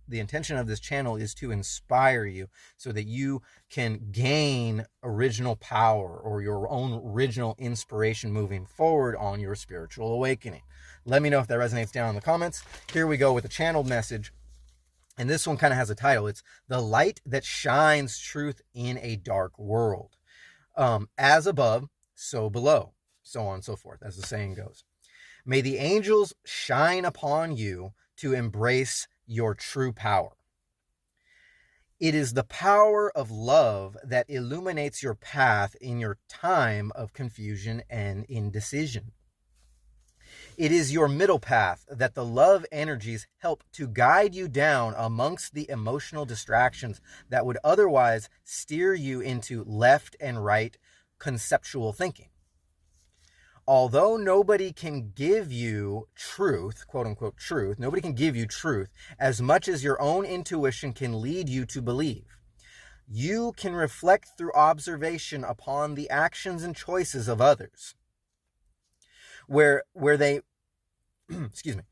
the intention of this channel is to inspire you so that you can gain original power or your own original inspiration moving forward on your spiritual awakening. Let me know if that resonates down in the comments. Here we go with a channeled message. And this one kind of has a title. It's The Light That Shines Truth in a Dark World. As above, so below, so on and so forth, as the saying goes. May the angels shine upon you to embrace your true power. It is the power of love that illuminates your path in your time of confusion and indecision. It is your middle path that the love energies help to guide you down amongst the emotional distractions that would otherwise steer you into left and right conceptual thinking. Although nobody can give you truth, quote unquote truth, nobody can give you truth as much as your own intuition can lead you to believe. You can reflect through observation upon the actions and choices of others. Where they, excuse me,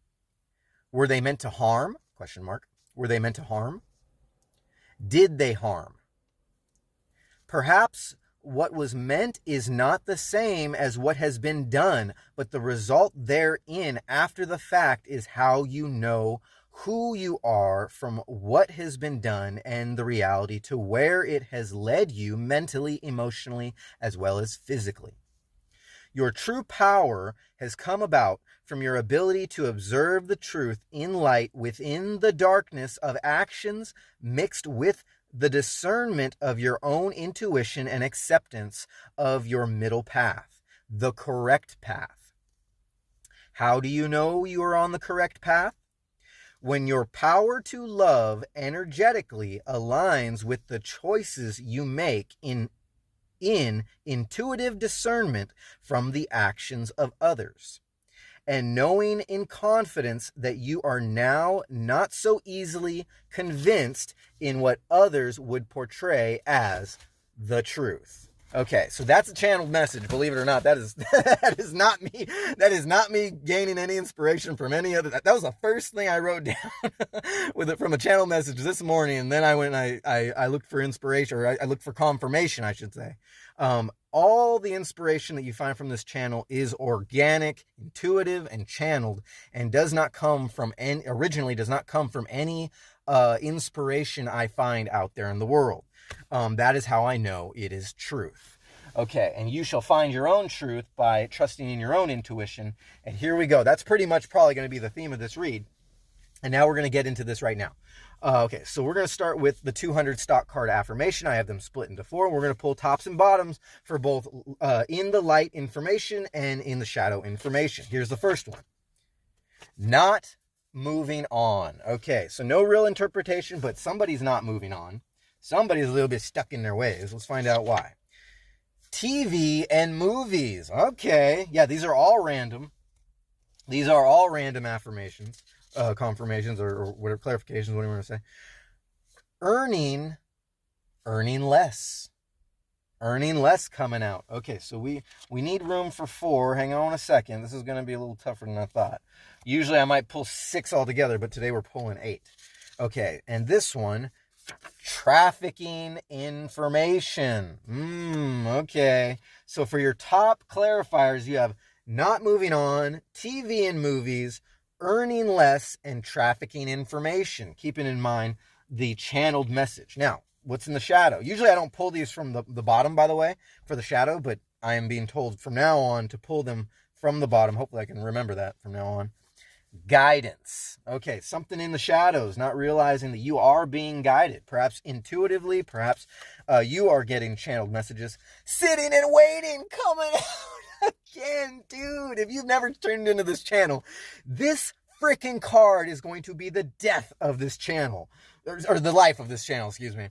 were they meant to harm? Question mark. Were they meant to harm? Did they harm? Perhaps what was meant is not the same as what has been done, but the result therein after the fact is how you know who you are from what has been done and the reality to where it has led you mentally, emotionally, as well as physically. Your true power has come about from your ability to observe the truth in light within the darkness of actions mixed with the discernment of your own intuition and acceptance of your middle path, the correct path. How do you know you are on the correct path? When your power to love energetically aligns with the choices you make in intuitive discernment from the actions of others, and knowing in confidence that you are now not so easily convinced in what others would portray as the truth. Okay, so that's a channeled message. Believe it or not, that is not me. That is not me gaining any inspiration from any other. That was the first thing I wrote down from a channel message this morning, and then I went and I looked for inspiration, or I looked for confirmation, I should say. All the inspiration that you find from this channel is organic, intuitive, and channeled, and does not come from any inspiration I find out there in the world. That is how I know it is truth. Okay, and you shall find your own truth by trusting in your own intuition. And here we go. That's pretty much probably going to be the theme of this read. And now we're going to get into this right now. Okay, so we're going to start with the 200 stock card affirmation. I have them split into 4. We're going to pull tops and bottoms for both in the light information and in the shadow information. Here's the first one. Not moving on. Okay, so no real interpretation, but somebody's not moving on. Somebody's a little bit stuck in their ways. Let's find out why. TV and movies. Okay, yeah, these are all random. These are all random affirmations. Confirmations or whatever, clarifications, whatever you want to say. Earning less coming out. Okay, so we need room for 4. Hang on a second. This is going to be a little tougher than I thought. Usually I might pull 6 altogether, but today we're pulling 8. Okay, and this one, trafficking information. Okay. So for your top clarifiers, you have not moving on, TV and movies, earning less, and trafficking information, keeping in mind the channeled message. Now, what's in the shadow? Usually I don't pull these from the bottom, by the way, for the shadow, but I am being told from now on to pull them from the bottom. Hopefully I can remember that from now on. Guidance. Okay, something in the shadows, not realizing that you are being guided, perhaps intuitively, perhaps you are getting channeled messages. Sitting and waiting, coming out again, dude. If you've never tuned into this channel, this freaking card is going to be the death of this channel, or the life of this channel, excuse me.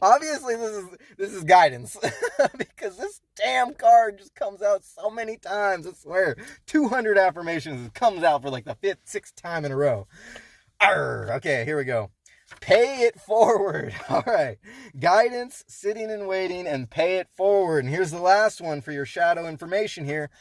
Obviously this is guidance because this damn card just comes out so many times. I swear, 200 affirmations, it comes out for like the 5th, 6th time in a row. Arr, okay, here we go. Pay it forward. All right, guidance, sitting and waiting, and pay it forward. And here's the last one for your shadow information here.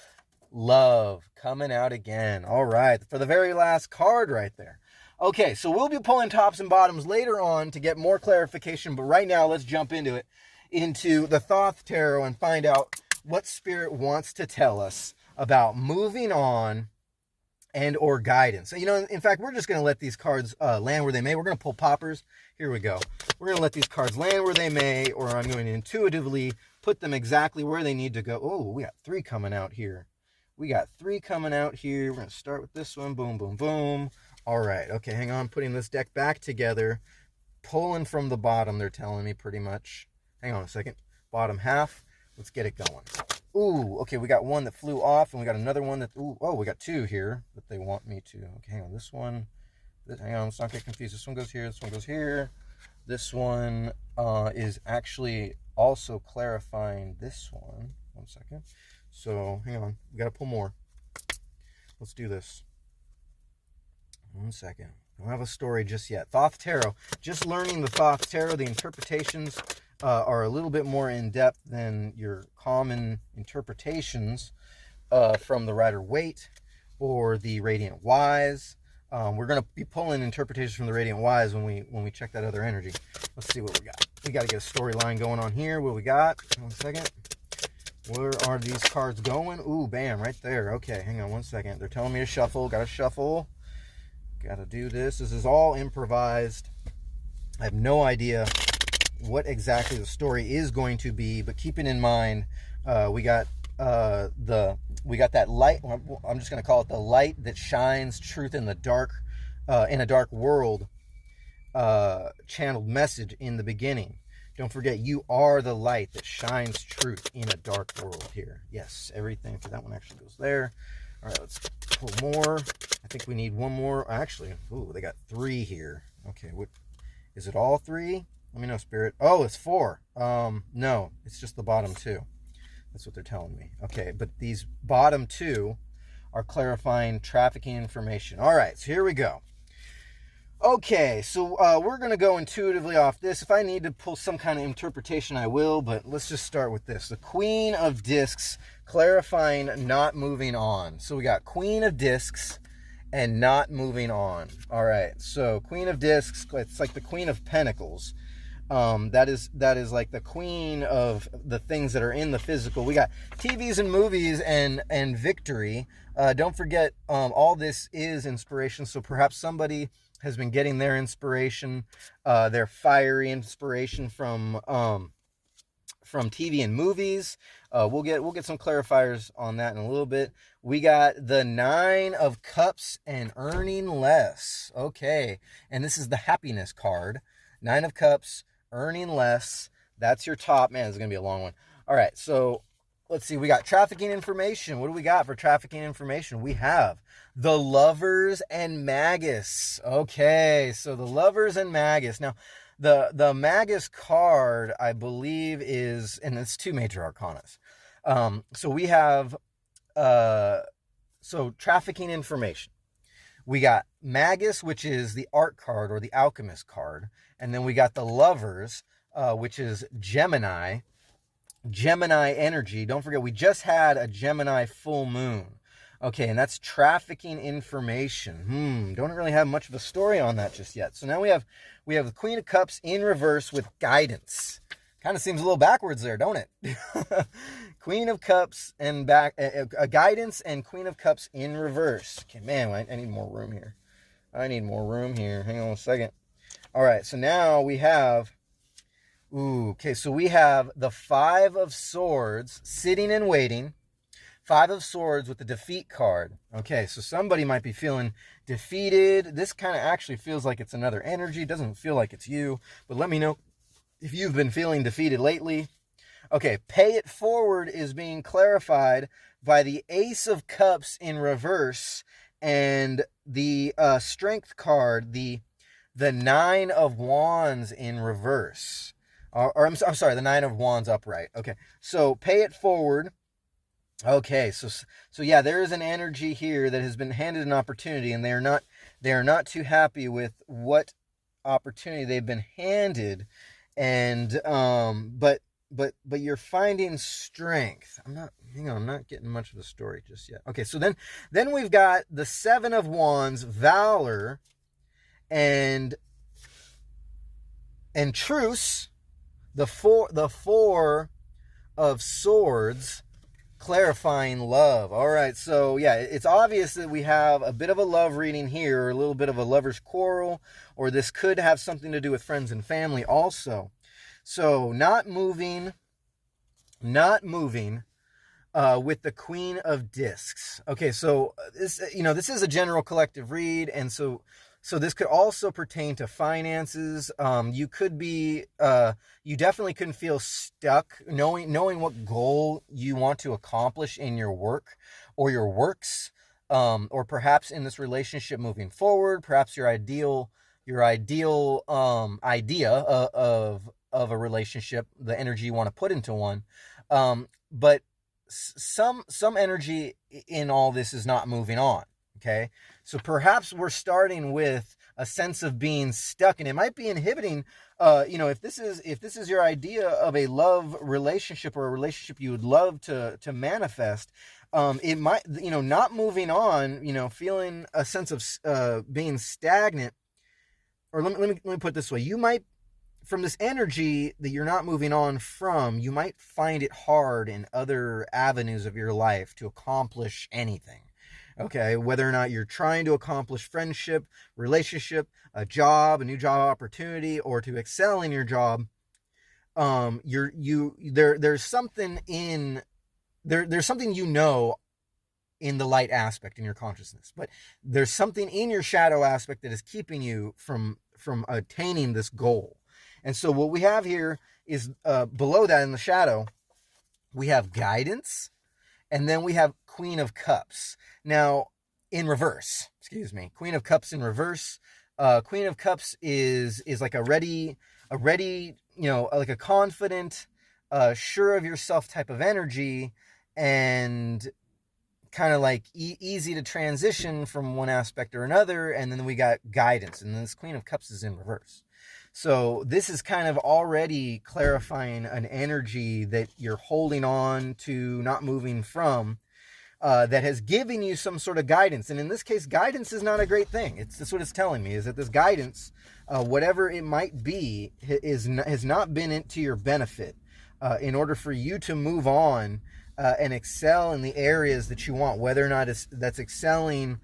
Love coming out again. All right, for the very last card right there. Okay, so we'll be pulling tops and bottoms later on to get more clarification, but right now let's jump into it, into the Thoth Tarot, and find out what Spirit wants to tell us about moving on and or guidance. You know, in fact, we're just going to let these cards land where they may. We're going to pull poppers. Here we go. We're going to let these cards land where they may, or I'm going to intuitively put them exactly where they need to go. Oh, we got 3 coming out here. We got 3 coming out here. We're going to start with this one. Boom, boom, boom. All right. Okay, hang on. Putting this deck back together. Pulling from the bottom, they're telling me pretty much. Hang on a second. Bottom half. Let's get it going. Ooh, okay, we got one that flew off, and we got another one that, ooh, oh, we got 2 here that they want me to. Okay, hang on, this one, hang on, let's not get confused. This one goes here, this one goes here. This one is actually also clarifying this one. 1 second. So, hang on, we got to pull more. Let's do this. 1 second. I don't have a story just yet. Thoth Tarot, just learning the Thoth Tarot, the interpretations are a little bit more in-depth than your common interpretations from the Rider-Waite or the Radiant Wise. We're going to be pulling interpretations from the Radiant Wise when we check that other energy. Let's see what we got. We got to get a storyline going on here. What we got? 1 second. Where are these cards going? Ooh, bam, right there. Okay, hang on 1 second. They're telling me to shuffle. Got to shuffle. Got to do this. This is all improvised. I have no idea what exactly the story is going to be, but keeping in mind, we got that light. I'm just going to call it the light that shines truth in the dark, in a dark world. Channeled message in the beginning. Don't forget, you are the light that shines truth in a dark world here. Yes, everything for that one actually goes there. All right, let's pull more. I think we need one more. Actually, ooh, they got 3 here. Okay, what is it? All 3? Let me know, Spirit. Oh, it's 4. No, it's just the bottom 2. That's what they're telling me. Okay, but these bottom 2 are clarifying trafficking information. All right, so here we go. Okay, so we're going to go intuitively off this. If I need to pull some kind of interpretation, I will, but let's just start with this. The Queen of Discs, clarifying not moving on. So we got Queen of Discs and not moving on. All right, so Queen of Discs, it's like the Queen of Pentacles. That is like the queen of the things that are in the physical. We got TVs and movies and victory. Don't forget, all this is inspiration. So perhaps somebody has been getting their inspiration, their fiery inspiration from TV and movies. We'll get some clarifiers on that in a little bit. We got the 9 of Cups and earning less. Okay, and this is the happiness card. 9 of Cups, earning less. That's your top. Man, it's going to be a long one. All right, so let's see. We got trafficking information. What do we got for trafficking information? We have the Lovers and Magus. Okay, so the Lovers and Magus. Now, the Magus card, I believe, is, and it's 2 major arcanas. So we have, so trafficking information. We got Magus, which is the art card or the alchemist card. And then we got the Lovers, which is Gemini. Gemini energy. Don't forget, we just had a Gemini full moon. Okay, and that's trafficking information. Don't really have much of a story on that just yet. So now we have the Queen of Cups in reverse with guidance. Kind of seems a little backwards there, don't it? Queen of Cups and guidance and Queen of Cups in reverse. Okay, man, I need more room here. Hang on a second. All right, so now we have, so we have the 5 of Swords sitting and waiting. 5 of Swords with the defeat card. Okay, so somebody might be feeling defeated. This kind of actually feels like it's another energy. It doesn't feel like it's you, but let me know if you've been feeling defeated lately. Okay, pay it forward is being clarified by the Ace of Cups in reverse and the Strength card, the 9 of Wands in reverse. I'm sorry, the 9 of Wands upright. Okay, so pay it forward. Okay, so yeah, there is an energy here that has been handed an opportunity, and they are not too happy with what opportunity they've been handed, and but you're finding strength. I'm not getting much of the story just yet. Okay, so then we've got the 7 of Wands, Valor, and truce, the four of swords, clarifying love. All right, so yeah, it's obvious that we have a bit of a love reading here, a little bit of a lover's quarrel, or this could have something to do with friends and family also. So not moving with the Queen of Discs. Okay, so this is a general collective read, and so this could also pertain to finances. You could be, you definitely couldn't feel stuck knowing what goal you want to accomplish in your work or your works, or perhaps in this relationship moving forward. Perhaps your ideal idea of a relationship, the energy you want to put into one, but some energy in all this is not moving on. Okay, so perhaps we're starting with a sense of being stuck, and it might be inhibiting. If this is your idea of a love relationship or a relationship you would love to manifest, it might, not moving on, feeling a sense of being stagnant. Or let me put it this way: you might, from this energy that you're not moving on from, you might find it hard in other avenues of your life to accomplish anything. Okay, whether or not you're trying to accomplish friendship, relationship, a job, a new job opportunity, or to excel in your job, there's something in there's something in the light aspect in your consciousness, but there's something in your shadow aspect that is keeping you from attaining this goal. And so what we have here is below that in the shadow, we have guidance, and then we have Queen of Cups. Now, in reverse, Queen of Cups in reverse. Queen of Cups is like a ready, like a confident, sure of yourself type of energy, and kind of like easy to transition from one aspect or another. And then we got guidance, and then this Queen of Cups is in reverse. So this is kind of already clarifying an energy that you're holding on to, not moving from, that has given you some sort of guidance. And in this case, guidance is not a great thing. That's what it's telling me, is that this guidance, whatever it might be, has not been to your benefit in order for you to move on and excel in the areas that you want, whether or not that's excelling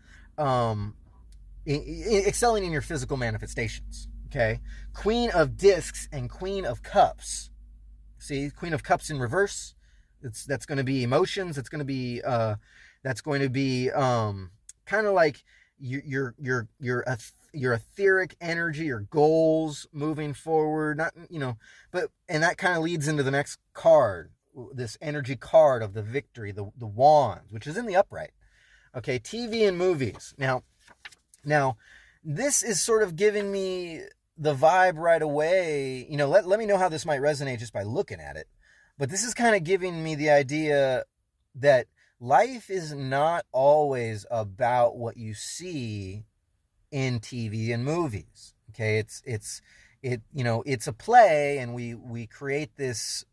in your physical manifestations. Okay, Queen of Discs and Queen of Cups. See, Queen of Cups in reverse. That's going to be emotions. It's going to be kind of like your etheric energy, your goals moving forward. And that kind of leads into the next card, this energy card of the victory, the wands, which is in the upright. Okay, TV and movies. Now, this is sort of giving me the vibe right away. Let me know how this might resonate just by looking at it. But this is kind of giving me the idea that life is not always about what you see in TV and movies. Okay, it's a play, and we create this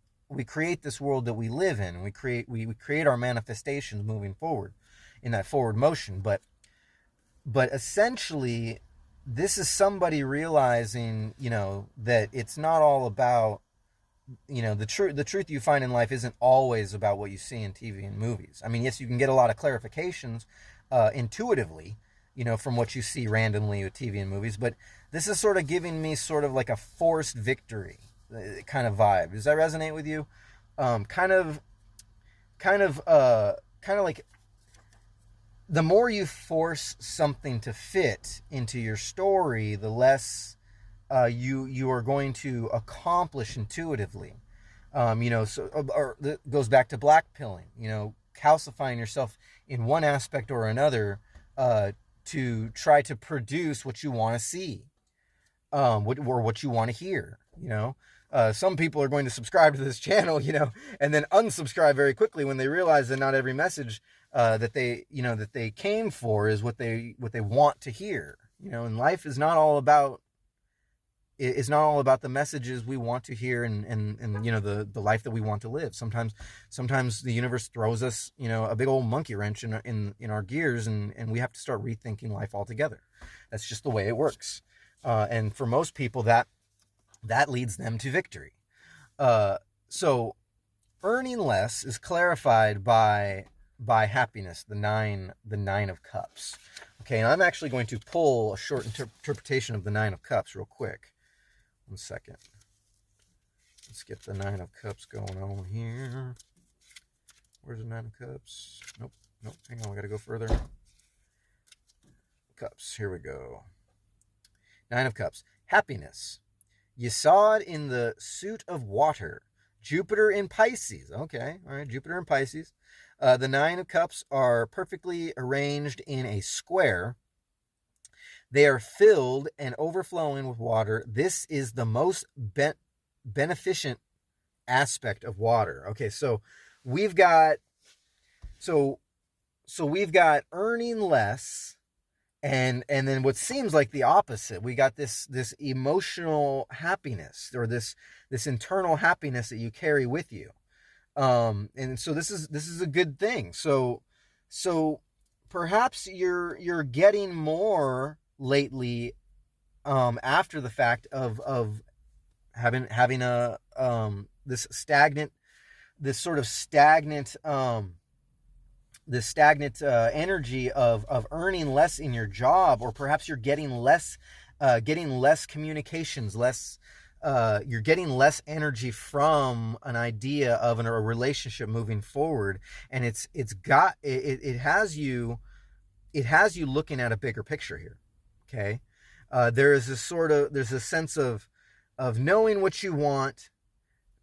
world that we live in. We create our manifestations moving forward in that forward motion. But essentially, this is somebody realizing, that it's not all about, the truth you find in life isn't always about what you see in TV and movies. I mean, yes, you can get a lot of clarifications intuitively, from what you see randomly with TV and movies, but this is sort of giving me sort of like a forced victory kind of vibe. Does that resonate with you? Kind of like, the more you force something to fit into your story, the less you are going to accomplish intuitively. It goes back to blackpilling, calcifying yourself in one aspect or another to try to produce what you want to see, or what you want to hear. Some people are going to subscribe to this channel, and then unsubscribe very quickly when they realize that not every message that they came for is what they want to hear. And life is not all about the messages we want to hear and the life that we want to live. Sometimes the universe throws us, a big old monkey wrench in our gears, and we have to start rethinking life altogether. That's just the way it works. And for most people, that leads them to victory. So earning less is clarified by happiness, the nine of cups. Okay, and I'm actually going to pull a short interpretation of the 9 of cups real quick. 1 second. Let's get the 9 of cups going on here. Where's the 9 of cups? Nope. Hang on, we got to go further. Cups. Here we go. 9 of cups. Happiness. You saw it in the suit of water. Jupiter in Pisces. Okay, all right, Jupiter in Pisces. The 9 of cups are perfectly arranged in a square. They are filled and overflowing with water. This is the most beneficent aspect of water. Okay, so we've got we've got earning less, and then what seems like the opposite. We got this emotional happiness, or this internal happiness that you carry with you. And so this is a good thing. So perhaps you're getting more lately, after the fact of having a this sort of stagnant energy of earning less in your job, or perhaps you're getting less communications, you're getting less energy from an idea of a relationship moving forward, and it has you looking at a bigger picture here. Okay, there's a sense of knowing what you want,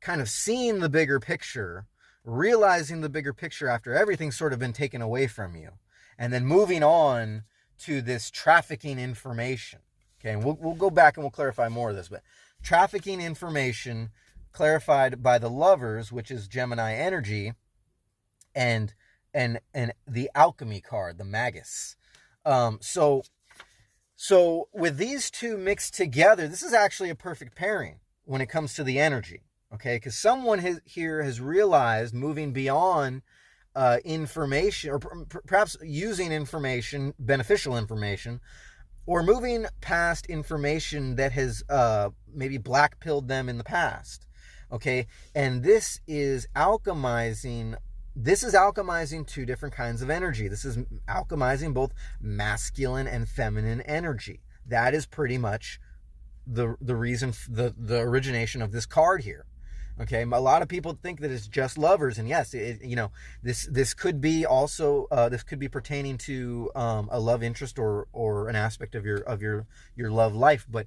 kind of seeing the bigger picture, realizing the bigger picture after everything's sort of been taken away from you, and then moving on to this trafficking information. Okay, and we'll go back and we'll clarify more of this, but trafficking information clarified by the Lovers, which is Gemini energy, and the alchemy card, the Magus. So with these two mixed together, this is actually a perfect pairing when it comes to the energy. Okay, because someone here has realized, moving beyond information, or perhaps using information, beneficial information, or moving past information that has maybe black-pilled them in the past. Okay, and this is alchemizing. This is alchemizing two different kinds of energy. This is alchemizing both masculine and feminine energy. That is pretty much the reason, the origination of this card here. Okay, a lot of people think that it's just Lovers, and yes, this could be also this could be pertaining to a love interest or an aspect of your love life, but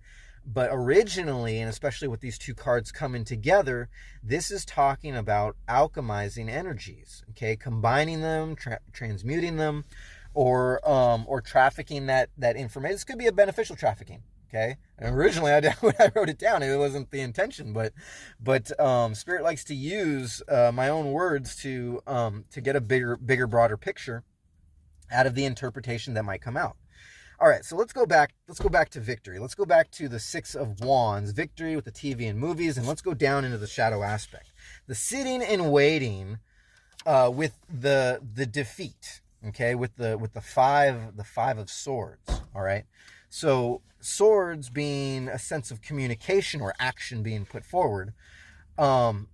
originally, and especially with these two cards coming together, this is talking about alchemizing energies. Okay, combining them, transmuting them, or trafficking that information. This could be a beneficial trafficking. Okay, and originally when I wrote it down, it wasn't the intention, but Spirit likes to use my own words to get a bigger, broader picture out of the interpretation that might come out. All right, so let's go back to victory. Let's go back to the 6 of Wands, victory with the TV and movies, and let's go down into the shadow aspect. The sitting and waiting with the defeat, okay, with the 5 of Swords, all right? So swords being a sense of communication or action being put forward, and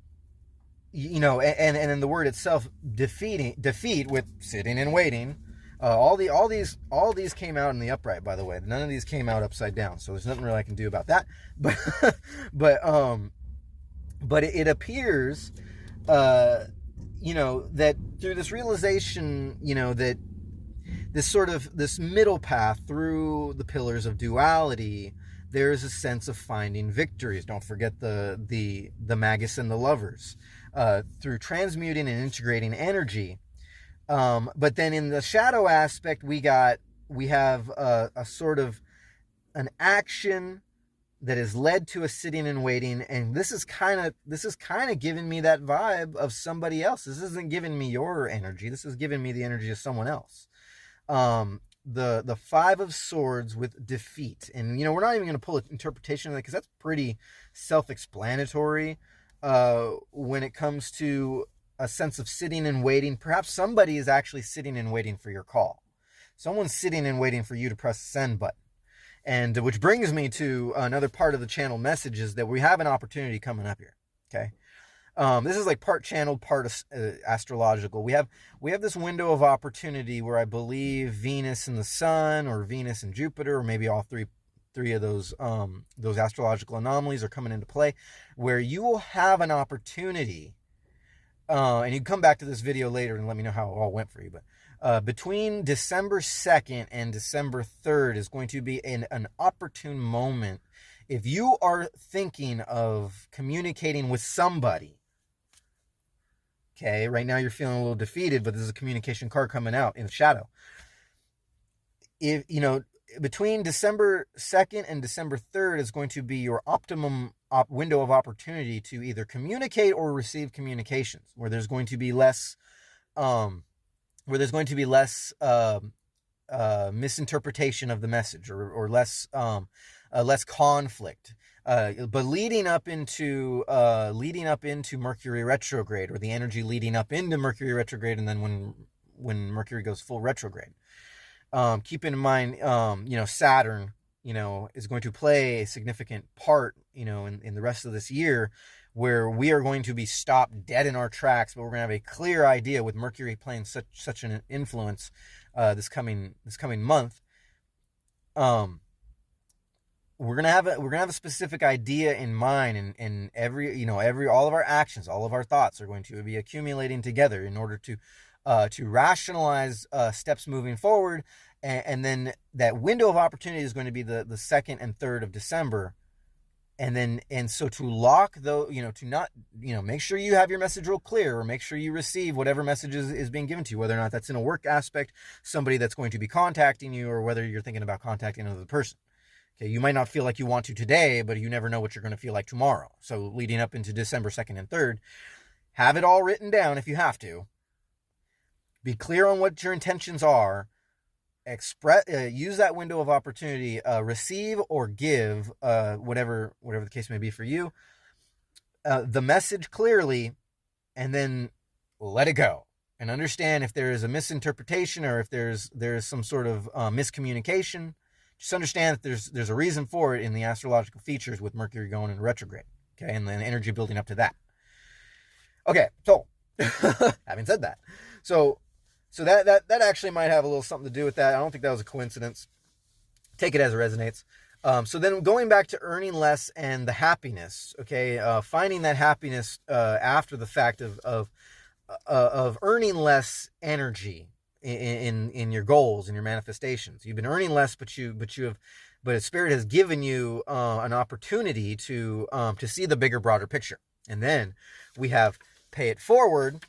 in the word itself, defeat with sitting and waiting. All these came out in the upright, by the way. None of these came out upside down, so there's nothing really I can do about that. But it appears, that through this realization, that this middle path through the pillars of duality, there's a sense of finding victories. Don't forget the Magus and the Lovers, through transmuting and integrating energy. But then in the shadow aspect, we have a sort of an action that has led to a sitting and waiting, and this is kind of giving me that vibe of somebody else. This isn't giving me your energy. This is giving me the energy of someone else. The 5 of Swords with defeat, and we're not even going to pull an interpretation of that because that's pretty self-explanatory when it comes to a sense of sitting and waiting. Perhaps somebody is actually sitting and waiting for your call. Someone's sitting and waiting for you to press the send button. And which brings me to another part of the channel message, is that we have an opportunity coming up here. Okay. This is like part channeled, part astrological. We have this window of opportunity where I believe Venus and the Sun, or Venus and Jupiter, or maybe all three of those astrological anomalies are coming into play, where you will have an opportunity. And you can come back to this video later and let me know how it all went for you. But between December 2nd and December 3rd is going to be an opportune moment. If you are thinking of communicating with somebody, okay, right now you're feeling a little defeated, but there's a communication card coming out in the shadow. If, you know, between December 2nd and December 3rd is going to be your optimum window of opportunity to either communicate or receive communications, where there's going to be less misinterpretation of the message, or less conflict. But leading up into Mercury retrograde, or the energy leading up into Mercury retrograde, and then when Mercury goes full retrograde. Keep in mind, Saturn, is going to play a significant part, in the rest of this year, where we are going to be stopped dead in our tracks, but we're going to have a clear idea with Mercury playing such an influence, this coming month. We're gonna have a specific idea in mind, and all of our actions, all of our thoughts are going to be accumulating together in order to rationalize steps moving forward, and then that window of opportunity is going to be the 2nd and 3rd of December, and so to lock to not, make sure you have your message real clear, or make sure you receive whatever message is being given to you, whether or not that's in a work aspect, somebody that's going to be contacting you, or whether you're thinking about contacting another person. Okay, you might not feel like you want to today, but you never know what you're going to feel like tomorrow. So leading up into December 2nd and 3rd, have it all written down if you have to. Be clear on what your intentions are. Use that window of opportunity, receive or give, whatever the case may be for you, the message clearly, and then let it go. And understand if there is a misinterpretation, or if there's some sort of miscommunication. Just understand that there's a reason for it in the astrological features, with Mercury going in retrograde, okay, and then energy building up to that. Okay, so having said that, so that actually might have a little something to do with that. I don't think that was a coincidence. Take it as it resonates. So then going back to earning less and the happiness, okay, finding that happiness after the fact of earning less energy in your goals and your manifestations. You've been earning less, but Spirit has given you an opportunity to see the bigger, broader picture. And then we have pay it forward,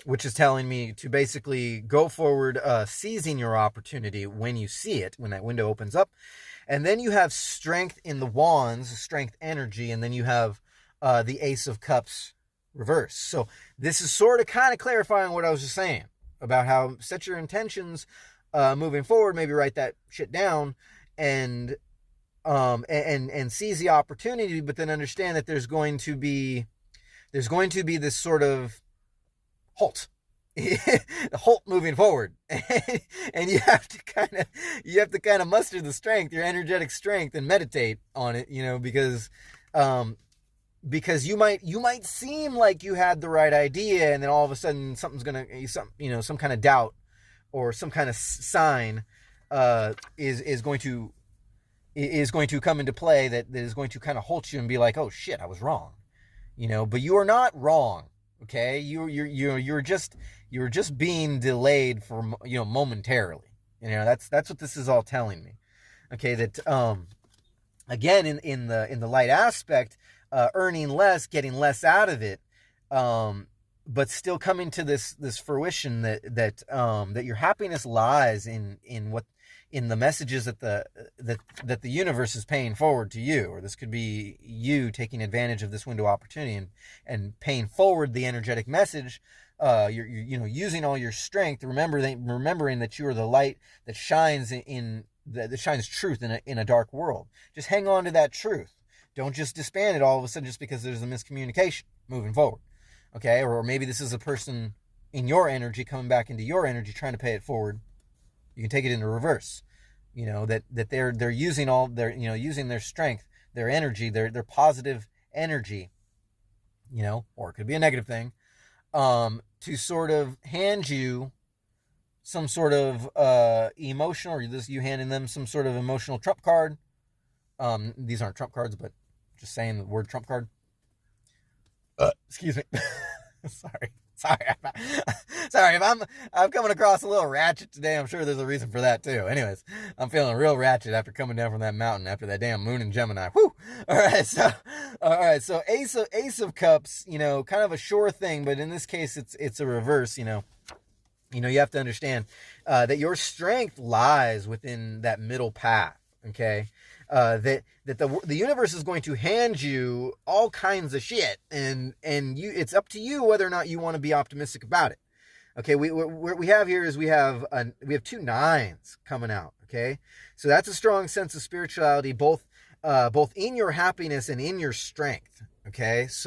which is telling me to basically go forward, seizing your opportunity when you see it, when that window opens up. And then you have strength in the wands, strength energy, and then you have the Ace of Cups reverse. So this is sort of kind of clarifying what I was just saying about how set your intentions moving forward, maybe write that shit down, and seize the opportunity, but then understand that there's going to be this sort of halt. Halt moving forward. And you have to kind of muster the strength, your energetic strength, and meditate on it, because you might seem like you had the right idea, and then all of a sudden some kind of doubt or some kind of sign is going to come into play that is going to kind of halt you and be like, oh shit, I was wrong, but you are not wrong. Okay, you're just being delayed for momentarily. That's what this is all telling me. Okay, that again in the light aspect, earning less, getting less out of it, but still coming to this fruition that your happiness lies in the messages that the universe is paying forward to you, or this could be you taking advantage of this window of opportunity and paying forward the energetic message. You're using all your strength, remembering that you are the light that shines that shines truth in a dark world. Just hang on to that truth. Don't just disband it all of a sudden just because there's a miscommunication moving forward. Okay, or maybe this is a person in your energy coming back into your energy trying to pay it forward. You can take it into reverse. you know, that they're using all their, you know, using their strength, their energy, their positive energy, you know, or it could be a negative thing, to sort of hand you some sort of emotional, or you handing them some sort of emotional trump card. These aren't trump cards, but just saying the word trump card. Excuse me. Sorry. Sorry if I'm coming across a little ratchet today. I'm sure there's a reason for that too. Anyways, I'm feeling real ratchet after coming down from that mountain after that damn moon in Gemini. Whew. All right, so Ace of Cups, you know, kind of a sure thing, but in this case it's a reverse, you know. You know, you have to understand that your strength lies within that middle path, okay? That the universe is going to hand you all kinds of shit, and it's up to you whether or not you want to be optimistic about it. Okay, what we have here is we have 2 9s coming out. Okay, so that's a strong sense of spirituality, both in your happiness and in your strength. Okay, so